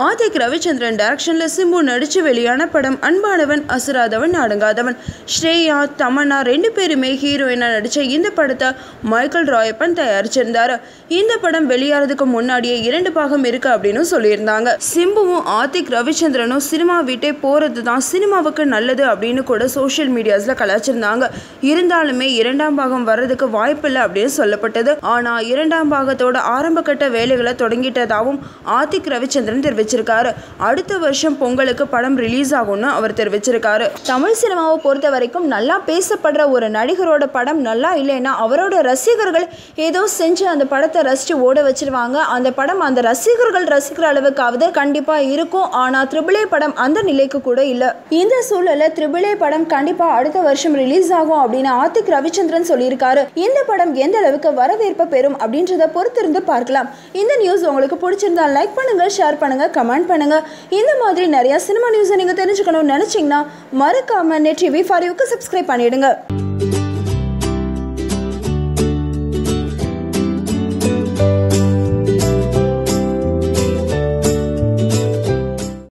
ஆதிக் ரவிச்சந்திரன் டைரக்ஷன்ல சிம்பு நடிச்சு வெளியான படம் அன்பானவன் அசுராதவன் அடங்காதவன். ஸ்ரேயா தமன்னா 2 பேருமே ஹீரோயினா நடிச்ச இந்த படத்தை மைக்கேல் ராயப்பன் தயாரிச்சிருந்தாரு. இந்த படம் வெளியாறதுக்கு முன்னாடியே 2 பாகம் இருக்கு அப்படின்னு சொல்லியிருந்தாங்க. சிம்புவும் ஆதிக் ரவிச்சந்திரனும் சினிமா விட்டே போறது தான் சினிமாவுக்கு நல்லது அப்படின்னு கூட சோஷியல் மீடியாஸ்ல கலாச்சிருந்தாங்க. இருந்தாலுமே 2ஆம் பாகம் வர்றதுக்கு வாய்ப்பில்லை அப்படின்னு சொல்லப்பட்டது. ஆனா 2ஆம் பாகத்தோட ஆரம்ப கட்ட வேலைகளை தொடங்கிட்டதாகவும் ஆதிக் ரவிச்சந்திரன் தெரிவிச்சிருக்காரு. அடுத்த வருஷம் பொங்கலுக்கு படம் ரிலீஸ் ஆகும்னு அவர் தெரிவிச்சிருக்காரு. தமிழ் சினிமாவை பொறுத்த வரைக்கும் நல்லா பேசப்படுற ஒரு நடிகரோட படம் நல்லா இல்லைன்னா அவரோட ரசிகர்கள் ஏதோ செஞ்சு அந்த படத்தை ரசிச்சு ஓட வச்சிருவாங்க. அந்த படம் அந்த ரசிகர்கள் ரசிக்கிற அளவுக்காவது கண்டிப்பா இருக்கும். ஆனா த்ரிபிள் ஏ படம் அந்த நிலைக்கு கூட இல்லை. இந்த சூழல்ல த்ரிபிள் ஏ படம் கண்டிப்பா அடுத்த வருஷம் ரிலீஸ் ஆகும் அப்படின்னு ஆதிக் ரவிச்சந்திரன் சொல்லியிருக்காரு. இந்த படம் எந்த அளவுக்கு வரவேற்பு பெறும் அப்படின்றத பொறுத்திருந்து பார்க்கலாம். இந்த நியூஸ் உங்களுக்கு பிடிச்சிருந்தா லைக் பண்ணுங்க, ஷேர் பண்ணுங்க, கமெண்ட் பண்ணுங்க. இந்த மாதிரி நிறைய சினிமா நியூஸை நீங்க தெரிஞ்சுக்கணும்னு நினைச்சீங்கன்னா மறக்காம நெட் டிவி ஃபார் யூக்கு சப்ஸ்கிரைப் பண்ணிடுங்க.